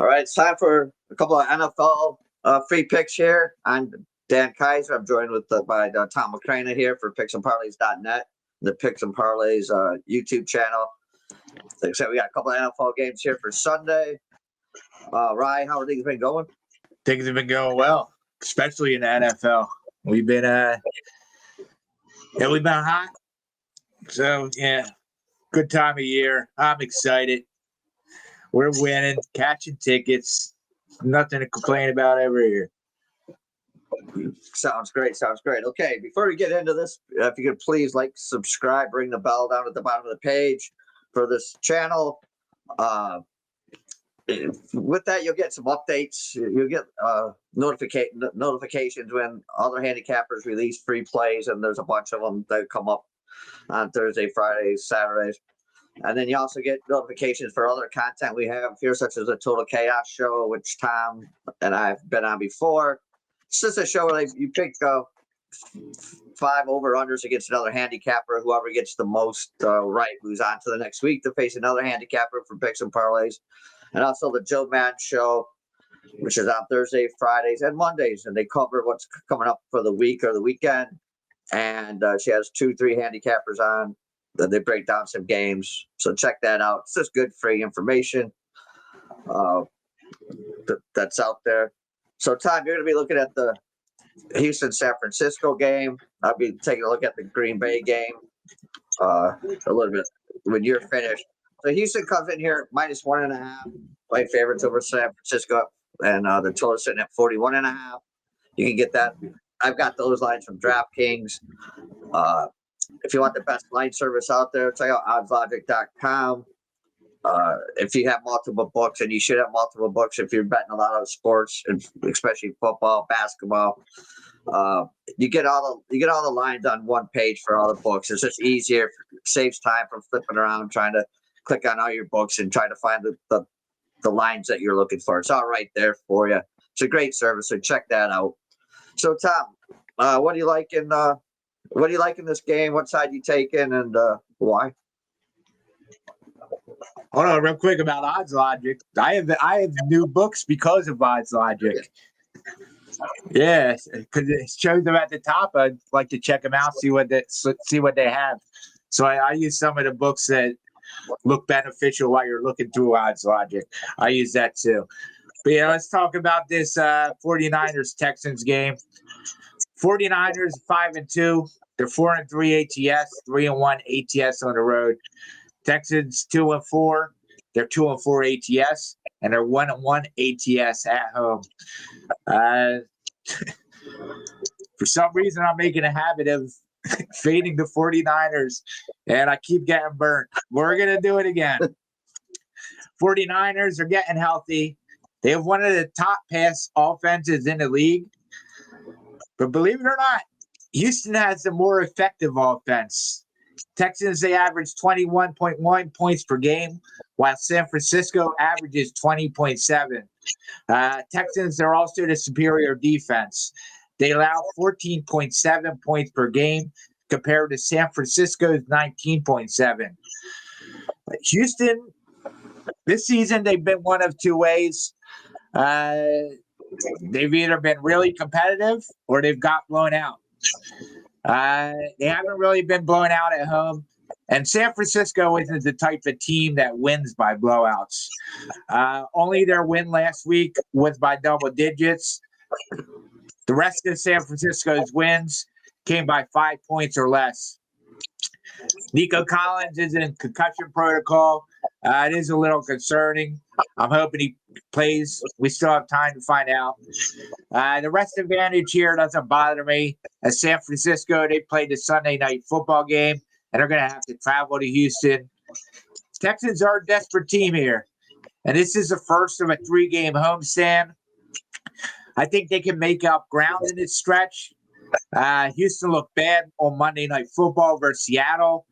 All right, it's time for a couple of NFL free picks here. I'm Dan Kaiser. I'm joined by Tom McCrana here for picksandparlays.net, the Picks and Parlays YouTube channel. Like I said, we got a couple of NFL games here for Sunday. Ryan, how are things been going? Things have been going well, especially in the NFL. We've been hot. So yeah, good time of year. I'm excited. We're winning, catching tickets. Nothing to complain about over here. Sounds great. Okay, before we get into this, if you could please subscribe, ring the bell down at the bottom of the page for this channel. With that, you'll get some updates. You'll get notifications when other handicappers release free plays, and there's a bunch of them that come up on Thursday, Fridays, Saturdays. And then you also get notifications for other content we have here, such as the Total Chaos Show, which Tom and I have been on before. It's just a show where you pick 5 over-unders against another handicapper. Whoever gets the most right moves on to the next week to face another handicapper for picks and parlays. And also the Joe Madden Show, which is on Thursday, Fridays, and Mondays. And they cover what's coming up for the week or the weekend. And she has 2-3 handicappers on. They break down some games. So check that out. It's just good free information that's out there. So, Tom, you're going to be looking at the Houston-San Francisco game. I'll be taking a look at the Green Bay game a little bit when you're finished. So Houston comes in here minus 1.5. Play favorites over San Francisco. And the total is sitting at 41.5. You can get that. I've got those lines from DraftKings. If you want the best line service out there, check out oddslogic.com. If you have multiple books, and you should have multiple books if you're betting a lot of sports, and especially football, basketball, you get all the lines on one page for all the books. It's just easier, saves time from flipping around, trying to click on all your books and try to find the lines that you're looking for. It's all right there for you. It's a great service, so check that out. So, Tom, what do you like in this game? What side you taking, and why? Hold on, real quick about Odds Logic. I have new books because of Odds Logic. Yeah, because it shows them at the top. I'd like to check them out, see what they have. So I use some of the books that look beneficial while you're looking through Odds Logic. I use that too. But yeah, let's talk about this 49ers Texans game. 49ers 5-2. They're 4-3 ATS, 3-1 ATS on the road. Texans 2-4. They're 2-4 ATS, and they're 1-1 ATS at home. For some reason, I'm making a habit of fading the 49ers, and I keep getting burnt. We're gonna do it again. 49ers are getting healthy. They have one of the top pass offenses in the league. But believe it or not, Houston has a more effective offense. Texans, they average 21.1 points per game, while San Francisco averages 20.7. Texans, they're also the superior defense. They allow 14.7 points per game compared to San Francisco's 19.7. Houston, this season, they've been one of two ways. They've either been really competitive or they've got blown out. They haven't really been blown out at home. And San Francisco isn't the type of team that wins by blowouts. Only their win last week was by double digits. The rest of San Francisco's wins came by 5 points or less. Nico Collins is in concussion protocol. It is a little concerning. I'm hoping he plays. We still have time to find out. The rest advantage here doesn't bother me. As San Francisco, they played the Sunday night football game, and they're going to have to travel to Houston. Texans are a desperate team here, and this is the first of a 3-game homestand. I think they can make up ground in this stretch. Houston looked bad on Monday Night Football versus Seattle,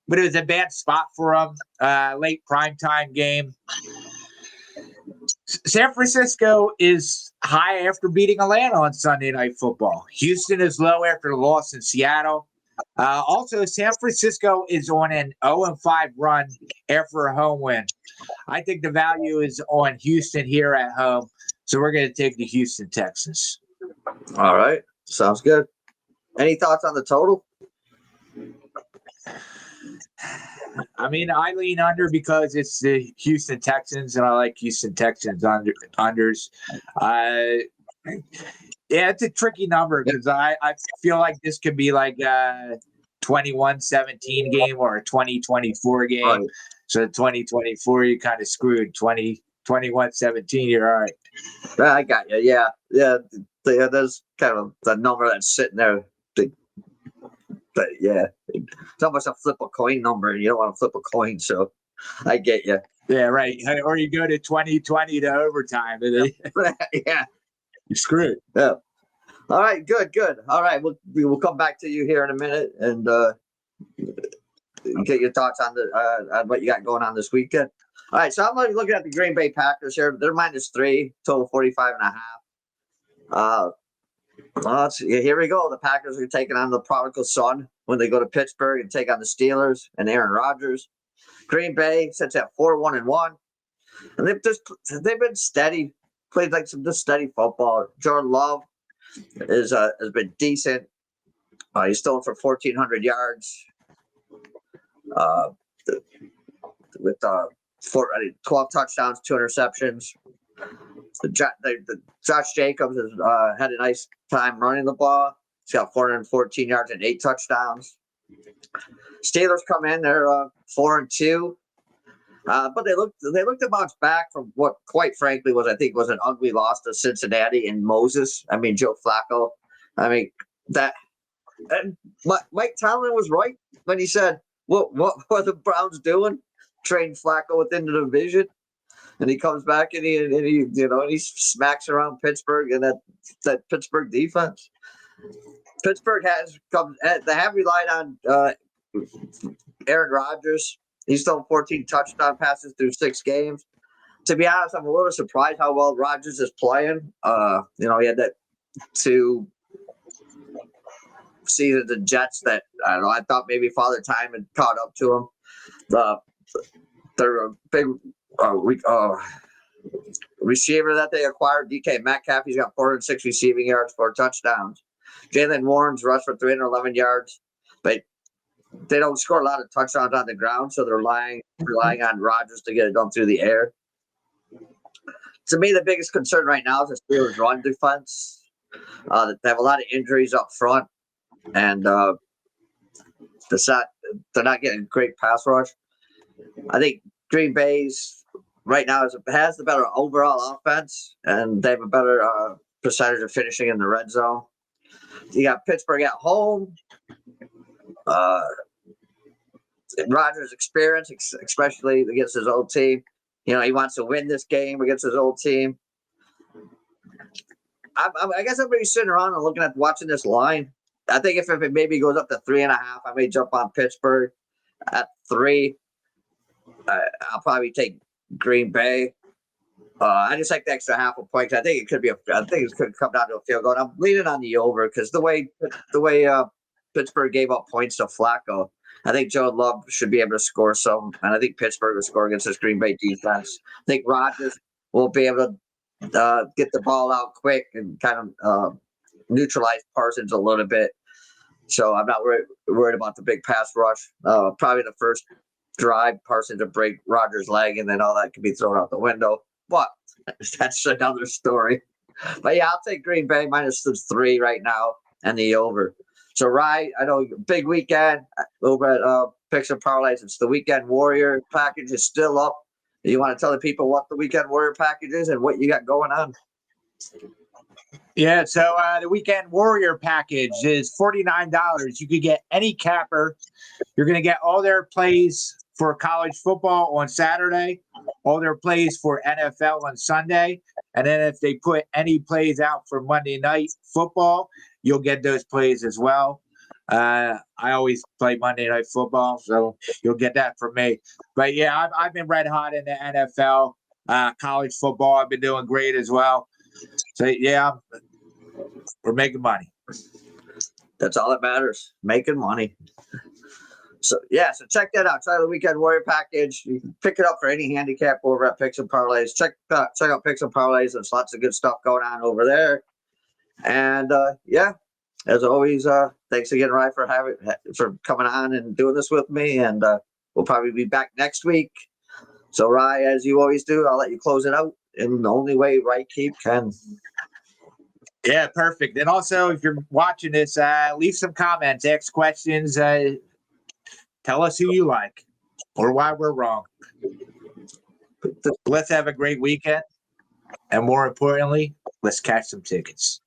but it was a bad spot for them. Late primetime game. San Francisco is high after beating Atlanta on Sunday Night Football. Houston is low after the loss in Seattle. Also, San Francisco is on an 0-5 run after a home win. I think the value is on Houston here at home, so we're going to take the Houston Texans. All right. Sounds good. Any thoughts on the total? I mean, I lean under because it's the Houston Texans, and I like Houston Texans unders. Yeah, it's a tricky number because I feel like this could be like a 21-17 game or a 20-24 game. Right. So 20-24, you kind of screwed. 21-17, you're all right. I got you. Yeah. There's kind of the number that's sitting there. But yeah, it's almost a flip a coin number, and you don't want to flip a coin, so I get you. Yeah, right. Or you go to 20-20 to overtime, and then Yeah. you're screwed. Yeah. All right. Good. All right. We'll come back to you here in a minute and get your thoughts on what you got going on this weekend. All right. So I'm looking at the Green Bay Packers here. They're -3, total 45.5. Let's see. Here we go. The Packers are taking on the prodigal son when they go to Pittsburgh and take on the Steelers and Aaron Rodgers. Green Bay sits at 4-1-1, and they've been steady, played like some just steady football. Jordan Love has been decent. He's thrown for 1,400 yards with 12 touchdowns, 2 interceptions. Josh Jacobs has had a nice time running the ball. He's got 414 yards and 8 touchdowns. Steelers come in; they're 4-2, but they looked to bounce back from what, quite frankly, was an ugly loss to Cincinnati and Moses. I mean, Joe Flacco. I mean that. And Mike Tomlin was right when he said, "What are the Browns doing? Trading Flacco within the division." And he comes back and he smacks around Pittsburgh and that Pittsburgh defense. Pittsburgh they have relied on Aaron Rodgers. He's thrown 14 touchdown passes through 6 games. To be honest, I'm a little surprised how well Rodgers is playing. He had that 2 seasons in Jets that I thought maybe Father Time had caught up to him. They're a big receiver that they acquired, DK Metcalf. He's got 406 receiving yards, 4 touchdowns. Jalen Warren's rushed for 311 yards, but they don't score a lot of touchdowns on the ground, so they're relying on Rodgers to get it done through the air. To me, the biggest concern right now is the Steelers' run defense. They have a lot of injuries up front, and they're not getting great pass rush. I think Green Bay's right now has the better overall offense, and they have a better percentage of finishing in the red zone. You got Pittsburgh at home. Rodgers' experience, especially against his old team. He wants to win this game against his old team. I guess I'm maybe sitting around and watching this line. I think if it maybe goes up to 3.5, I may jump on Pittsburgh at 3. I'll probably take Green Bay. I just like the extra half a point. I think it could come down to a field goal. And I'm leaning on the over because the way Pittsburgh gave up points to Flacco, I think Joe Love should be able to score some, and I think Pittsburgh will score against this Green Bay defense. I think Rodgers will be able to get the ball out quick and kind of neutralize Parsons a little bit. So I'm not worried about the big pass rush. Probably the first drive, Parsons to break Rodgers' leg, and then all that could be thrown out the window. But that's another story. But yeah, I'll take Green Bay -3 right now and the over. So, Rye, I know big weekend over at Picks and Parlays. It's the Weekend Warrior package is still up. You want to tell the people what the Weekend Warrior package is and what you got going on? Yeah, so the Weekend Warrior package is $49. You could get any capper. You're going to get all their plays for college football on Saturday, all their plays for NFL on Sunday, and then if they put any plays out for Monday Night Football, you'll get those plays as well. I always play Monday Night Football, so you'll get that from me. But yeah, I've been red hot in the NFL, college football. I've been doing great as well. So yeah, we're making money. That's all that matters. Making money. So check that out. Try the Weekend Warrior package. You can pick it up for any handicap over at Picks and Parlays. Check out Picks and Parlays. There's lots of good stuff going on over there. And as always, thanks again, Ryan, for coming on and doing this with me. And we'll probably be back next week. So, Ryan, as you always do, I'll let you close it out in the only way Right Keep can. Yeah, perfect. And also, if you're watching this, leave some comments, ask questions. Tell us who you like or why we're wrong. Let's have a great weekend. And more importantly, let's catch some tickets.